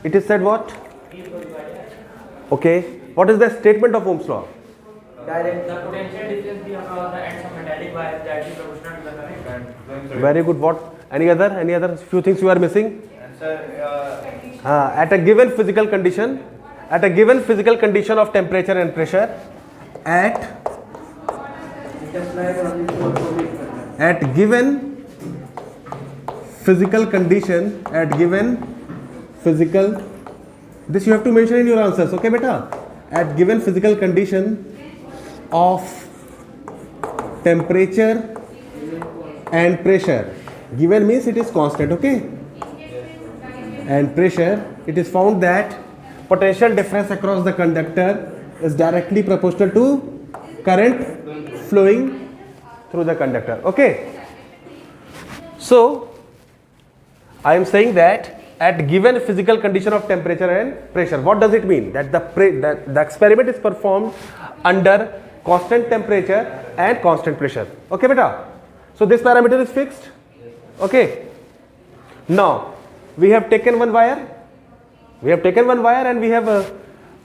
It is said what? Okay. What is the statement of Ohm's law? Direct. The potential difference be across the ends of metallic wire that is proportional to the current. Very good. What? Any other few things you are missing? Sir, At a given physical condition, of temperature and pressure, at given physical condition, this you have to mention in your answers, okay beta? At given physical condition of temperature and pressure, given means it is constant, okay? And pressure, it is found that potential difference across the conductor is directly proportional to current flowing through the conductor, okay? So I am saying that at given physical condition of temperature and pressure, what does it mean? That the experiment is performed under constant temperature and constant pressure, okay beta? So this parameter is fixed, okay? Now we have taken one wire and we have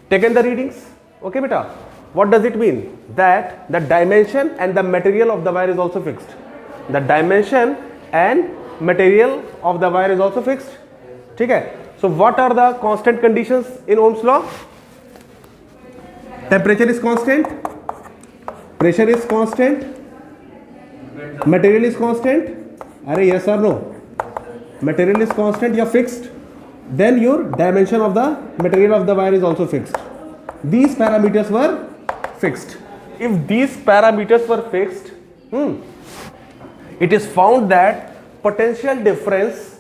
taken the readings, okay beta? What does it mean? That the dimension and the material of the wire is also fixed. The dimension and material of the wire is also fixed. Okay? So what are the constant conditions in Ohm's law? Temperature is constant, pressure is constant, material is constant. Are yes or no? Material is constant, you are fixed. Then your dimension of the material of the wire is also fixed. These parameters were fixed. If these parameters were fixed, it is found that potential difference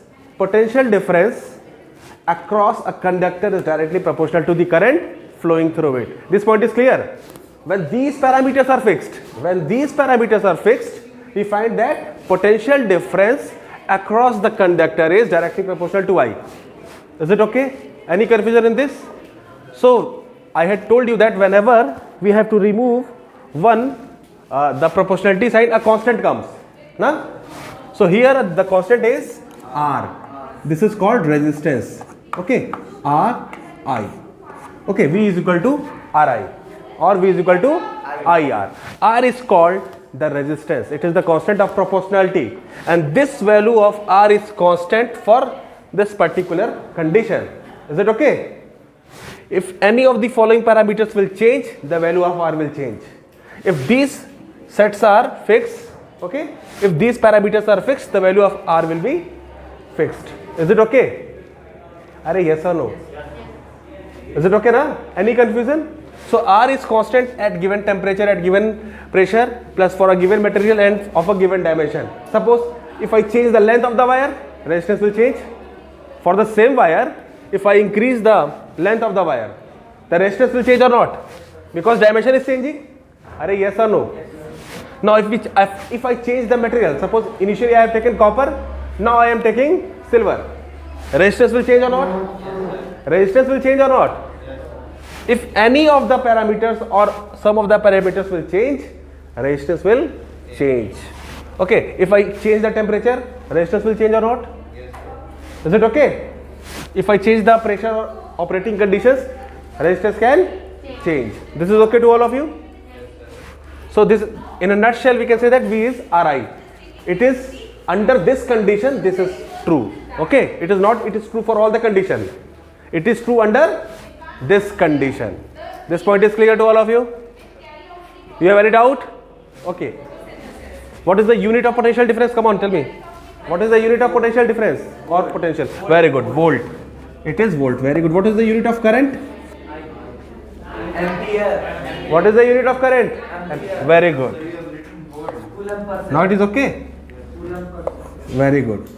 across a conductor is directly proportional to the current flowing through it. This point is clear. When these parameters are fixed, we find that potential difference across the conductor is directly proportional to I. Is it okay? Any confusion in this? So I had told you that whenever we have to remove the proportionality sign, a constant comes. Na? So here the constant is R. This is called resistance. Okay, RI. Okay, V is equal to RI or V is equal to IR. R is called the resistance. It is the constant of proportionality, and this value of R is constant for this particular condition. Is it okay? If any of the following parameters will change, the value of R will change. If these sets are fixed, okay, if these parameters are fixed, the value of R will be fixed. Is it okay? Are yes or no? Is it okay na? Any confusion? So R is constant at given temperature, at given pressure, plus for a given material and of a given dimension. Suppose if I change the length of the wire, resistance will change. For the same wire, if I increase the length of the wire, the resistance will change or not? Because dimension is changing. Are yes or no? Now if I change the material, suppose initially I have taken copper, now I am taking silver, resistance will change or not? Resistance will change or not? If any of the parameters or some of the parameters will change, resistance will change. Okay, if I change the temperature, resistance will change or not? Is it okay? If I change the pressure or operating conditions, resistance can change. This is okay to all of you? So this, in a nutshell, we can say that V is RI. It is under this condition, this is true. Okay, it is not, it is true for all the conditions. It is true under this condition. This point is clear to all of you? You have any doubt? Okay. What is the unit of potential difference? Come on, tell me. What is the unit of potential difference or potential? Very good. Volt. It is volt. Very good. What is the unit of current? Ampere. What is the unit of current? Very good. Now it is okay? Very good.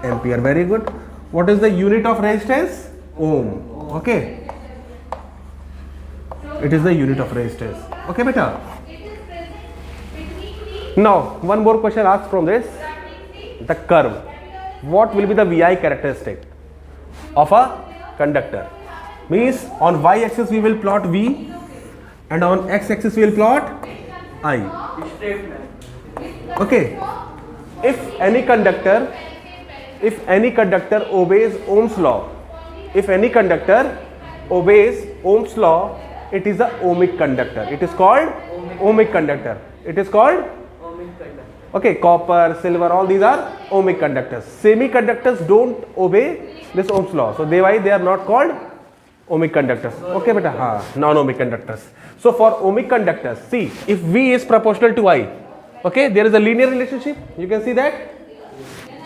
Ampere. Very good. What is the unit of resistance? Ohm. Okay. It is the unit of resistance. Okay, beta. Now, one more question asked from this. The curve. What will be the VI characteristic of a conductor? Means on y-axis we will plot V and on x-axis we will plot I. Okay. If any conductor obeys Ohm's law, if any conductor obeys Ohm's law, it is a ohmic conductor. It is called ohmic conductor. It is called ohmic conductor. okay, copper, silver, all these are ohmic conductors. Semiconductors don't obey this Ohm's law, so they are not called ohmic conductors. Okay beta, non-ohmic conductors. So for ohmic conductors, see, if V is proportional to I, okay, there is a linear relationship, you can see that.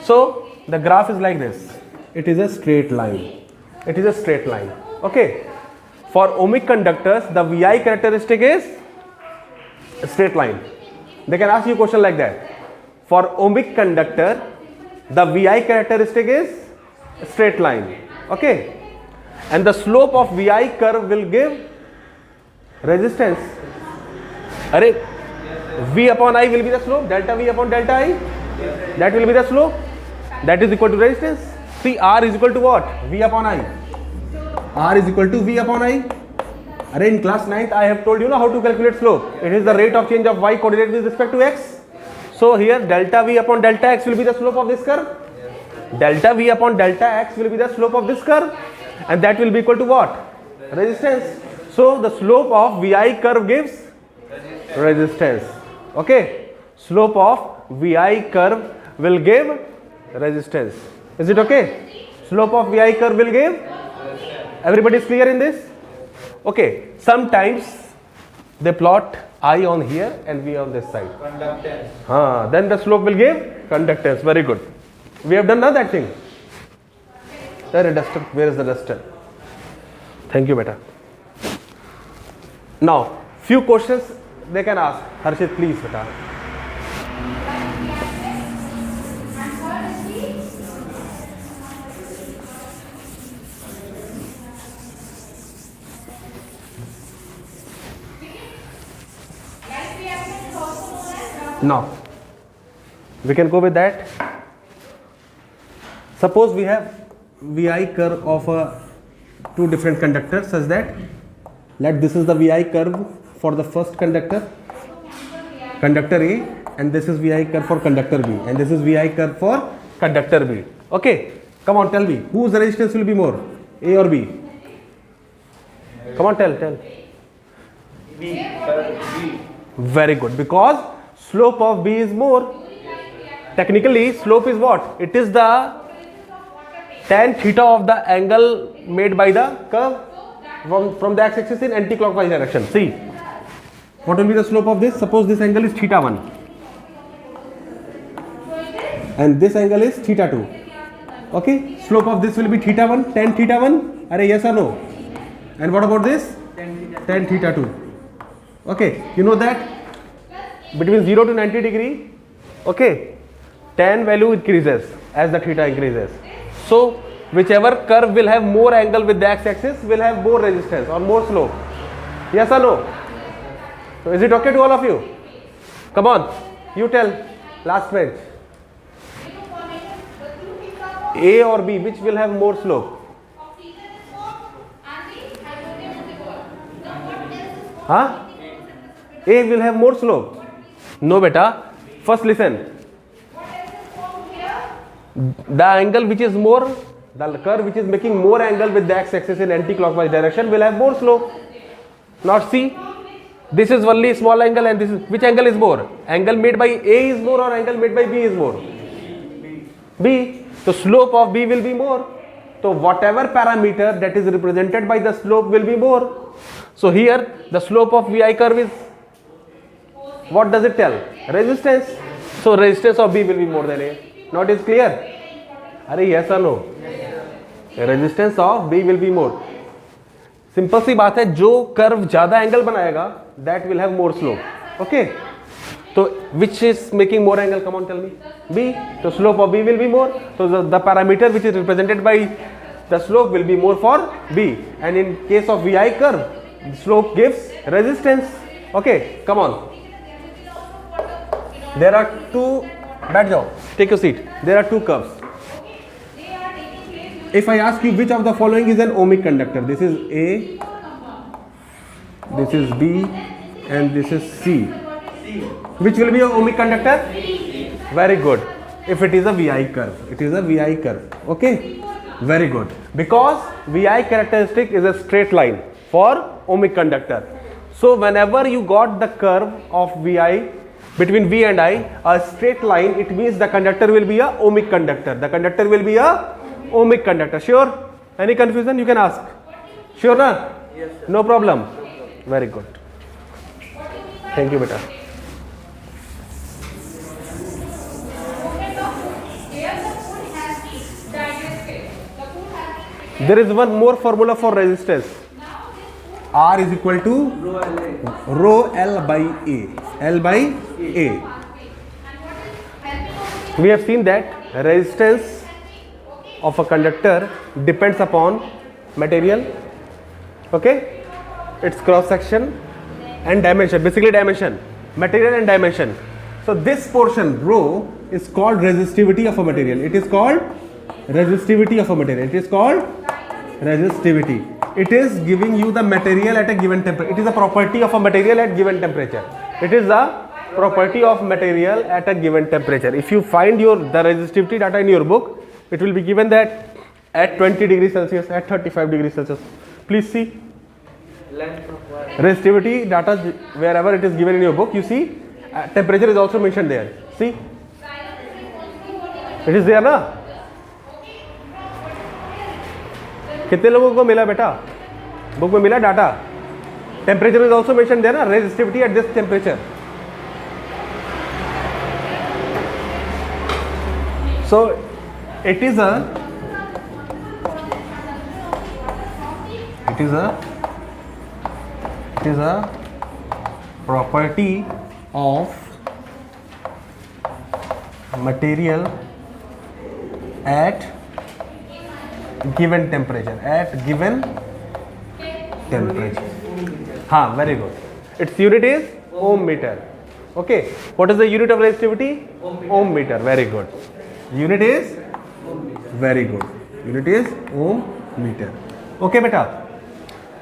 So the graph is like this, it is a straight line, it is a straight line. Okay, for ohmic conductors the Vi characteristic is a straight line. They can ask you a question like that. For ohmic conductor the Vi characteristic is a straight line. Okay, and the slope of Vi curve will give resistance. Array V upon I will be the slope, delta V upon delta I, that will be the slope, that is equal to resistance. See, R is equal to what? V upon I. R is equal to V upon I. Array in class 9th I have told you how to calculate slope. It is the rate of change of Y coordinate with respect to X. So here delta V upon delta X will be the slope of this curve. Delta V upon delta X will be the slope of this curve, and that will be equal to what? Resistance. So the slope of Vi curve gives resistance. Okay, slope of Vi curve will give resistance. Is it okay? Slope of Vi curve will give. Everybody is clear in this? Okay, sometimes they plot I on here and V on this side. Conductance. Then the slope will give conductance. Very good. We have done now that thing. There is a duster. Where is the duster? Thank you, beta. Now, few questions they can ask. Harshit, please, beta. Now, we can go with that. Suppose we have Vi curve of two different conductors such that, let this is the Vi curve for the first conductor, conductor A, and this is Vi curve for conductor B, and this is Vi curve for conductor B. Okay, come on, tell me, whose resistance will be more, A or B? Come on, tell. B. Very good, because slope of B is more. Technically, slope is what? It is the tan theta of the angle made by the curve from the x-axis in anti-clockwise direction. See, what will be the slope of this? Suppose this angle is theta 1 and this angle is theta 2. Okay, slope of this will be theta 1, tan theta 1. Are yes or no? And what about this? Tan theta 2. Okay, you know that between 0 to 90 degree, okay, tan value increases as the theta increases. So whichever curve will have more angle with the x-axis will have more resistance or more slope. Yes or no? So is it okay to all of you? Come on, you tell, last bench. A or B, which will have more slope? Huh? A will have more slope. No beta, first listen. The angle which is more, the curve which is making more angle with the x-axis in anti-clockwise direction will have more slope. Now see, this is only small angle and this is, which angle is more? Angle made by A is more or angle made by B is more? B. So slope of B will be more. So whatever parameter that is represented by the slope will be more. So here the slope of Vi curve is, what does it tell? Resistance. So resistance of B will be more than A. Now it is clear? Are yes or no? Resistance of B will be more. Simple सी बात है, जो curve ज्यादा angle बनाएगा that will have more slope. Okay, so which is making more angle? Come on, tell me. B. So slope of B will be more. So the parameter which is represented by the slope will be more for B. And in case of Vi curve, the slope gives resistance. Okay, come on. There are two. बैठ जाओ. Take your seat. There are two curves. If I ask you which of the following is an ohmic conductor, this is A, this is B, and this is C. Which will be an ohmic conductor? Very good. If it is a Vi curve, it is a Vi curve. Okay. Very good. Because VI characteristic is a straight line for ohmic conductor. So whenever you got the curve of VI between V and I, a straight line, it means the conductor will be a ohmic conductor. The conductor will be a ohmic conductor. Sure? Any confusion? You can ask. Sure, na? Yes, sir. No problem. Very good. Thank you, beta. There is one more formula for resistance. R is equal to rho L by A. L by A. We have seen that resistance of a conductor depends upon material, okay, its cross section and dimension, basically dimension, material and dimension. So this portion rho is called resistivity of a material. It is called resistivity of a material. It is called resistivity. It is giving you the material at a given temperature. It is a property of a material at given temperature. It is a property of material at a given temperature. If you find the resistivity data in your book, it will be given that at 20 degrees Celsius, at 35 degrees Celsius. Please see. Length of wire. Resistivity data, wherever it is given in your book, you see temperature is also mentioned there. See, it is there na? कितने लोगों को मिला बेटा? Book में मिला data? Temperature is also mentioned there na? Resistivity at this temperature. So it is a property of material at given temperature. Very good. Its unit is ohm meter. Okay, what is the unit of resistivity? Ohm meter. Very good. Unit is very good. Unit is ohm meter. Okay, beta.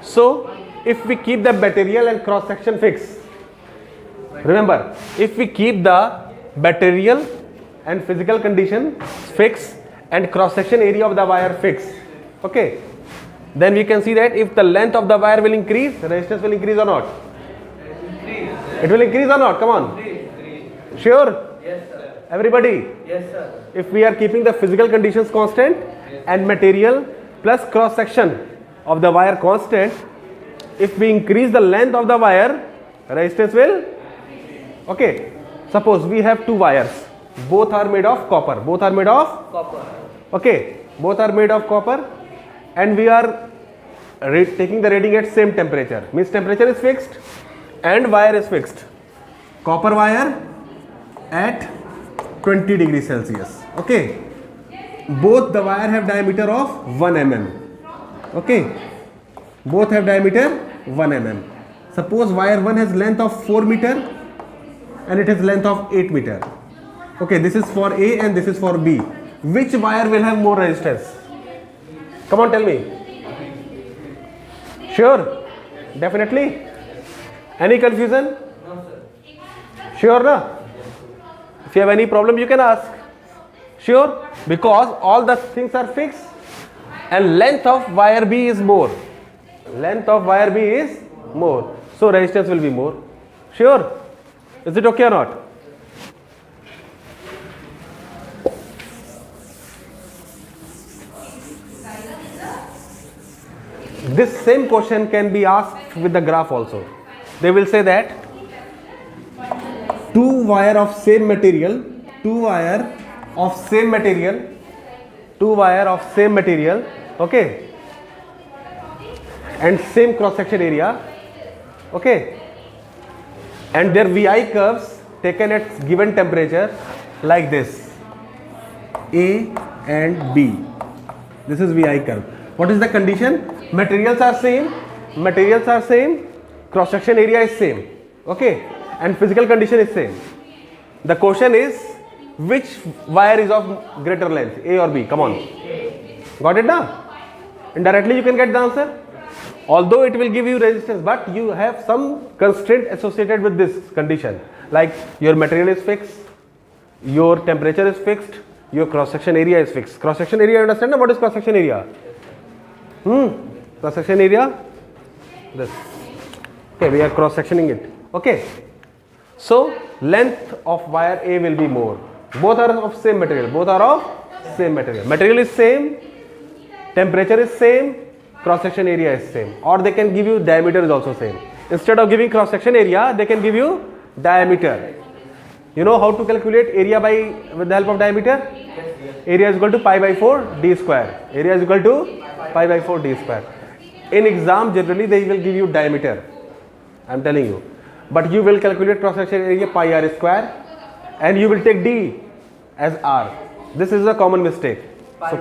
So if we keep the material and cross section fixed, remember, if we keep the material and physical condition fixed and cross section area of the wire fixed, okay, then we can see that if the length of the wire will increase, resistance will increase or not? It will increase or not? Come on. Sure? Yes, sir. Everybody? Yes, sir. If we are keeping the physical conditions constant and material plus cross section of the wire constant, if we increase the length of the wire, resistance will, okay, suppose we have two wires, both are made of copper, Copper. okay, both are made of copper, and we are taking the reading at same temperature, means temperature is fixed and wire is fixed. Copper wire at 20 degrees Celsius, okay, both the wire have diameter of 1 mm, okay, both have diameter 1 mm. Suppose wire 1 has length of 4 meter and it has length of 8 meter. Okay, this is for A and this is for B. Which wire will have more resistance? Come on, tell me. Sure? Definitely? Any confusion? No, sir. Sure, na? If you have any problem, you can ask. Sure? Because all the things are fixed and length of wire B is more. Length of wire B is more. So resistance will be more. Sure? Is it okay or not? This same question can be asked with the graph also. They will say that two wire of same material, okay, and same cross section area, okay, and their VI curves taken at given temperature like this, A and B. This is VI curve. What is the condition? Materials are same, cross section area is same, okay, and physical condition is same. The question is, which wire is of greater length, A or B? Come on. Got it now? Indirectly you can get the answer. Although it will give you resistance, but you have some constraint associated with this condition, like your material is fixed, your temperature is fixed, your cross section area is fixed. Cross section area, you understand now what is cross section area? Cross section area, this. Okay, we are cross sectioning it. Okay, so length of wire A will be more. Both are of same material. Both are of same material. Material is same, temperature is same, cross section area is same. Or they can give you diameter is also same. Instead of giving cross section area, they can give you diameter. You know how to calculate area with the help of diameter? Area is equal to pi by 4 d square. Area is equal to pi by 4 d square. In exam, generally they will give you diameter. I am telling you. But you will calculate cross section area pi r square, and you will take d as r. This is a common mistake. So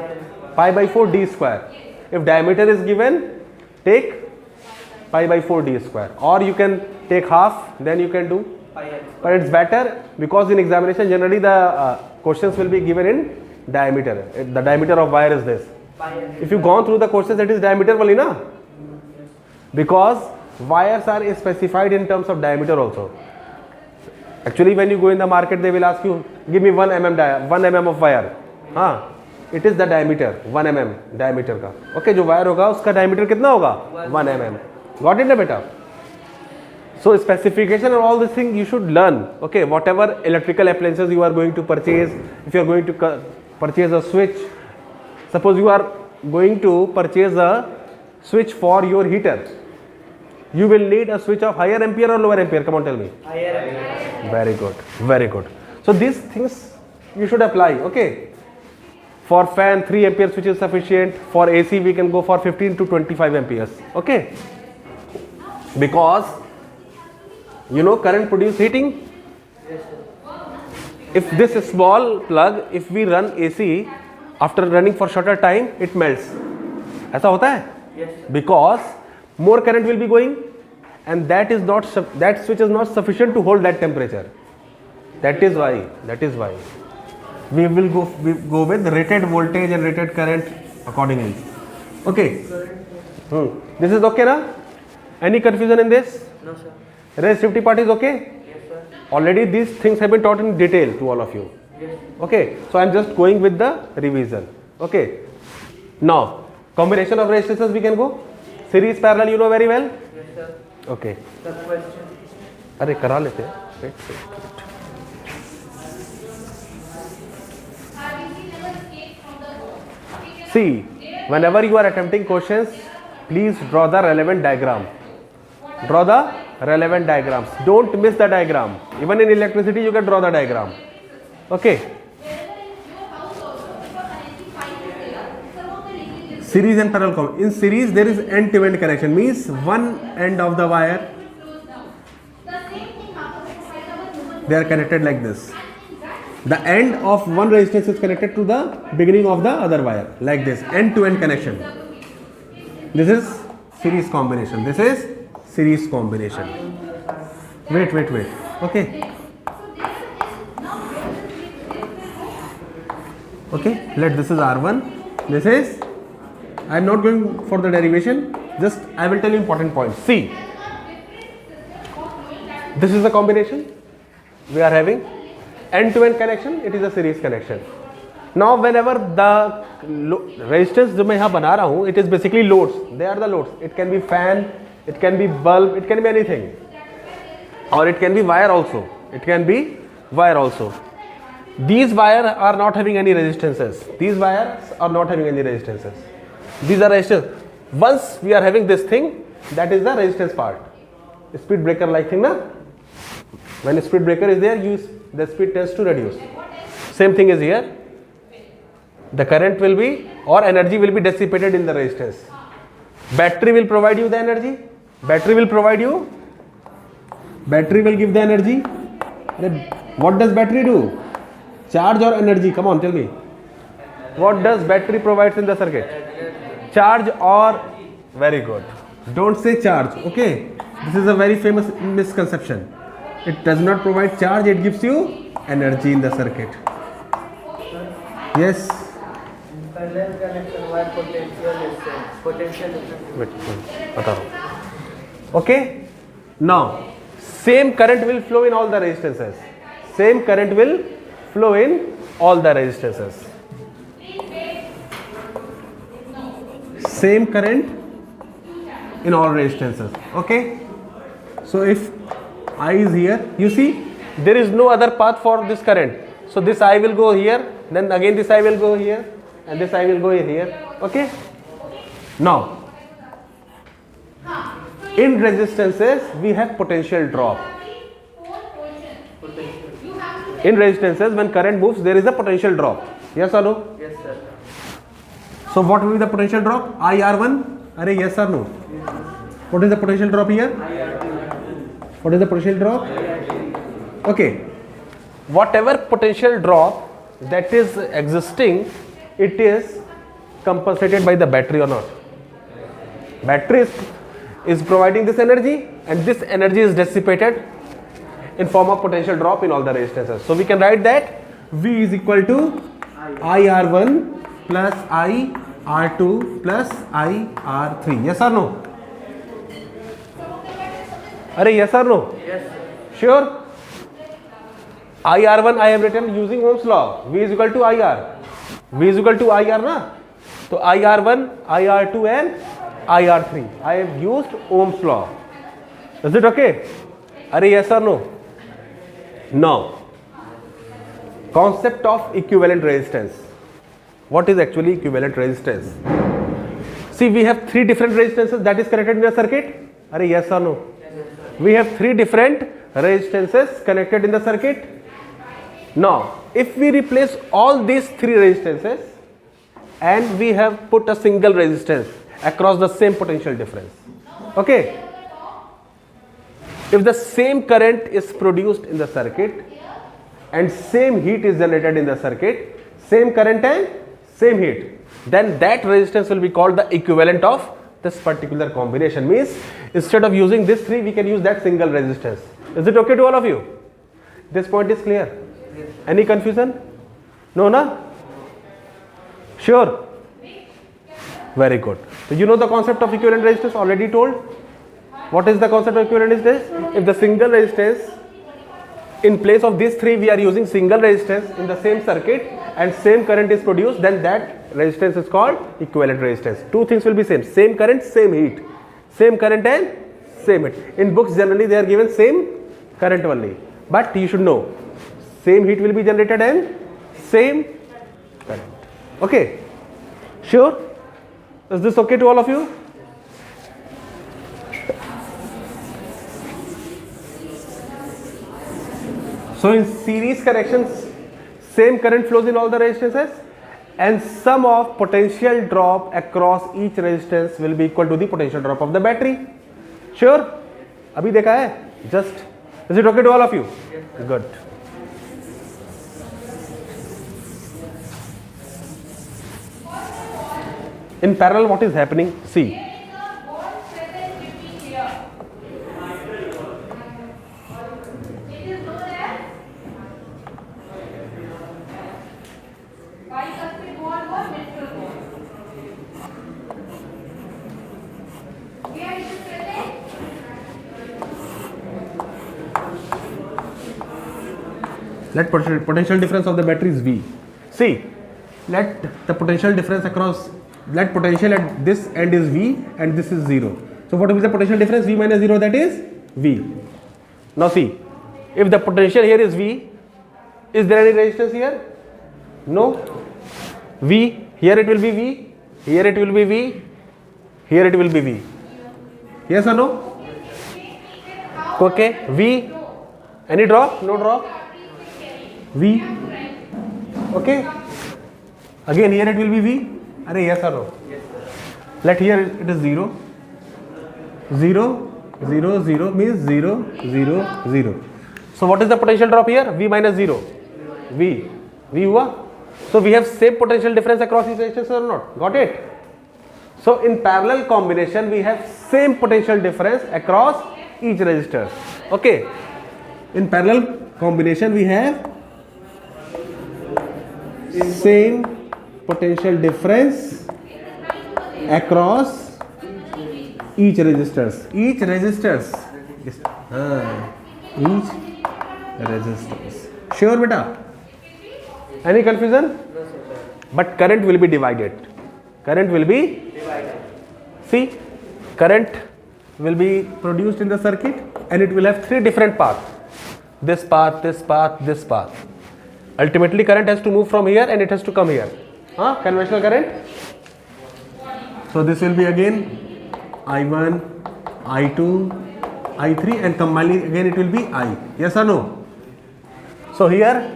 pi by 4 d square. If diameter is given, take pi by 4 d square, or you can take half, then you can do. But it's better because in examination generally the questions will be given in diameter. The diameter of wire is this. If you gone through the questions, it is diameter only, na? Because wires are specified in terms of diameter also. Actually, when you go in the market, they will ask you, give me 1 mm of wire. It is the diameter, 1 mm diameter का. Okay, जो wire होगा उसका diameter कितना होगा? 1 mm. Got it ना बेटा? So specification and all this thing you should learn. Okay, whatever electrical appliances you are going to purchase, if you are going to purchase a switch, suppose you are going to purchase a switch for your heater, you will need a switch of higher ampere or lower ampere? Come on, tell me. Higher ampere. Very good, very good. So these things you should apply. Okay. For fan 3 ampere switch is sufficient. For AC we can go for 15 to 25 amperes. Okay. Because you know current produce heating. If this is small plug, if we run AC, after running for shorter time, it melts. ऐसा होता है? Yes. Because more current will be going, and that switch is not sufficient to hold that temperature. That is why we will go with rated voltage and rated current accordingly. Okay. This is okay na? Any confusion in this? No, sir. Resistivity part is okay? Yes, sir. Already these things have been taught in detail to all of you. Yes. Okay. So I am just going with the revision. Okay. Now, combination of resistances we can go. Series parallel you know very well. Yes, sir. Okay. The question. अरे करा लेते हैं. Wait. See, whenever you are attempting questions, please draw the relevant diagram. Draw the relevant diagrams. Don't miss the diagram. Even in electricity, you can draw the diagram. Okay. Series and parallel. In series, there is end-to-end connection. Means one end of the wire, they are connected like this. The end of one resistance is connected to the beginning of the other wire, like this, end-to-end connection. This is series combination. This is series combination. Wait. Okay. Okay. This is R1. This is. I am not going for the derivation. Just I will tell you important points. See. This is the combination we are having. End-to-end connection, it is a series connection. Now whenever the resistance जो मैं यहाँ बना रहा हूँ, it is basically loads. They are the loads. It can be fan, it can be bulb, it can be anything, or it can be wire also. It can be wire also. These wires are not having any resistances. These wires are not having any resistances. These are resistance. Once we are having this thing, that is the resistance part. Speed breaker like thing, na? When speed breaker is there, the speed tends to reduce. Same thing is here. The current will be or energy will be dissipated in the resistance. Battery will provide you the energy. Battery will give the energy. What does battery do? Charge or energy? Come on, tell me. What does battery provides in the circuit? Charge or? Very good. Don't say charge. Okay. This is a very famous misconception. It does not provide charge, it gives you energy in the circuit. Yes? In parallel connection, wire potential is same. Potential difference. Okay? Now, same current will flow in all the resistances. Same current will flow in all the resistances. Same current in all resistances. Okay. So if I is here, you see there is no other path for this current. So this I will go here, then again this I will go here, and this I will go here. Okay. Now, in resistances we have potential drop. In resistances, when current moves, there is a potential drop. Yes or no? Yes, sir. So what will be the potential drop? IR1? Are yes or no? What is the potential drop here? What is the potential drop? Okay. Whatever potential drop that is existing, it is compensated by the battery or not? Battery is providing this energy, and this energy is dissipated in form of potential drop in all the resistances. So we can write that V is equal to IR1 plus IR2 plus IR3. Yes or no? Are yes or no? Yes, sir. Sure? IR1 I have written using Ohm's law. V is equal to IR. V is equal to IR na? So IR1, IR2 and IR3. I have used Ohm's law. Is it okay? Are yes or no? Now, concept of equivalent resistance. What is actually equivalent resistance? See, we have three different resistances that is connected in a circuit. Are yes or no? We have three different resistances connected in the circuit. Now, if we replace all these three resistances and we have put a single resistance across the same potential difference. Okay. If the same current is produced in the circuit and same heat is generated in the circuit, same current and same heat, then that resistance will be called the equivalent of this particular combination. Means instead of using this three, we can use that single resistance. Is it okay to all of you? This point is clear. Any confusion? No, na? Sure? Very good. So you know the concept of equivalent resistance, already told. What is the concept of equivalent resistance? If the single resistance, in place of these three we are using single resistance in the same circuit and same current is produced, then that resistance is called equivalent resistance. Two things will be same current, same heat. Same current and same heat. In books generally they are given same current only. But you should know, same heat will be generated and same current. Okay? Sure? Is this okay to all of you? So in series connections, same current flows in all the resistances and sum of potential drop across each resistance will be equal to the potential drop of the battery. Sure? Abhi dekha hai? Just, is it okay to all of you? Yes, good. In parallel, what is happening? See. Let potential difference of the battery is V. See, let the potential difference across, let potential at this end is V and this is 0. So what is the potential difference? V minus 0, that is V. Now see, if the potential here is V, is there any resistance here? No. V, here it will be V, here it will be V, here it will be V. Yes or no? Okay, V, any drop? No drop. V, okay. Again here it will be V. Are yes or no? Yes, sir. Let here it is 0. 0, 0, 0 means 0, 0, 0. So what is the potential drop here? V minus 0. V. V hua. So we have same potential difference across these resistors or not? Got it? So in parallel combination we have same potential difference across each resistor. Okay. In parallel combination we have same potential difference across each resistors. Each resistors. Each resistors. Sure beta? Any confusion? No, sir. But current will be divided. Current will be, Divided. see, current will be produced in the circuit and it will have three different paths. This path, this path, this path. Ultimately current has to move from here and it has to come here. Conventional current. So this will be again I1, I2, I3 and combining again it will be I. Yes or no? So here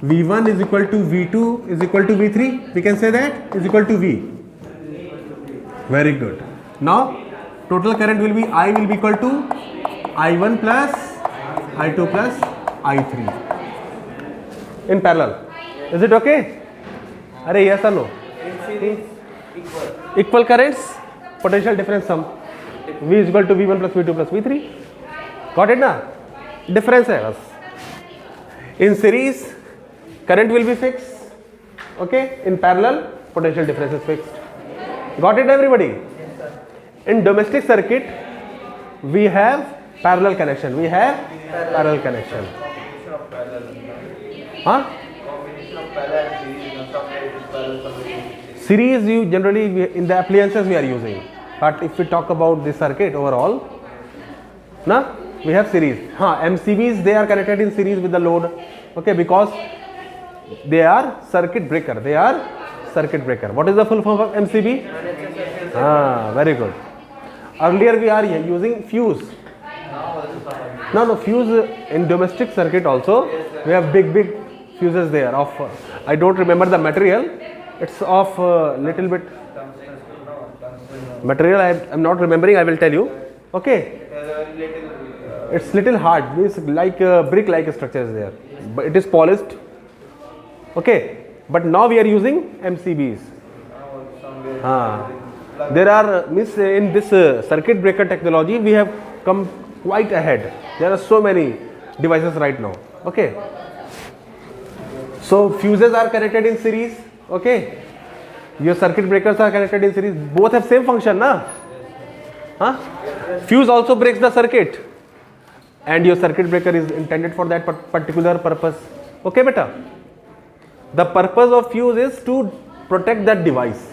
V1 is equal to V2 is equal to V3. We can say that is equal to V. Very good. Now total current will be I will be equal to I1 plus I2 plus I3 in parallel. Is it okay? Are yes or no? In series, equal. Equal currents, potential difference sum. V is equal to V1 plus V2 plus V3. Got it na? Difference है बस. In series, current will be fixed. Okay. In parallel, potential difference is fixed. Got it, everybody? Yes, sir. In domestic circuit, we have parallel connection. We have parallel connection. Combination of parallel. Huh? Combination of parallel and series. Somewhere it is parallel, somewhere it is series. Series you generally in the appliances we are using. But if we talk about the circuit overall, na, we have series. MCBs, they are connected in series with the load. Okay, because they are circuit breaker. They are circuit breaker. What is the full form of MCB? Very good. Earlier we are using fuse. No, fuse in domestic circuit also. We have big fuses there of, I don't remember the material. It's of little bit material. I am not remembering. I will tell you. Okay. It's little hard. Means like brick like structure is there. But it is polished. Okay. But now we are using MCBs. There are means in this circuit breaker technology we have come quite ahead. There are so many devices right now. Okay. So fuses are connected in series. Okay. Your circuit breakers are connected in series. Both have same function, na? Fuse also breaks the circuit, and your circuit breaker is intended for that particular purpose. Okay, beta. The purpose of fuse is to protect that device.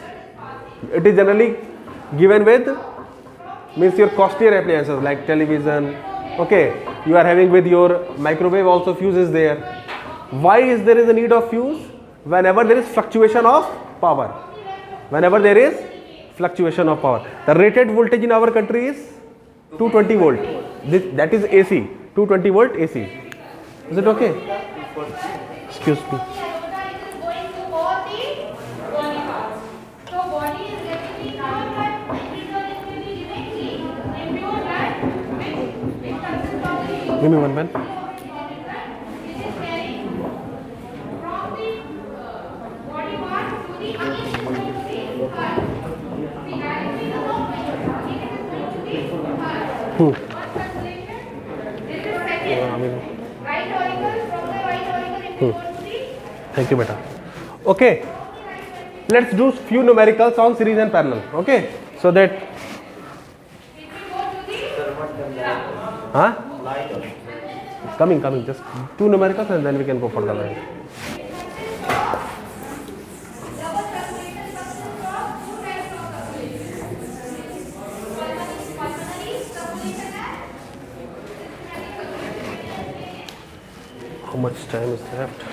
It is generally given with means your costlier appliances like television. Okay, you are having with your microwave also fuse is there. Why is there is a need of fuse? Whenever there is fluctuation of power. Whenever there is fluctuation of power. The rated voltage in our country is 220 volt. That is AC. 220 volt AC. Is it okay? Excuse me. Give me one pen. Thank you, beta. Okay, let's do few numericals on series and parallel. Okay, so that coming just two numericals and then we can go for the line. How much time is left?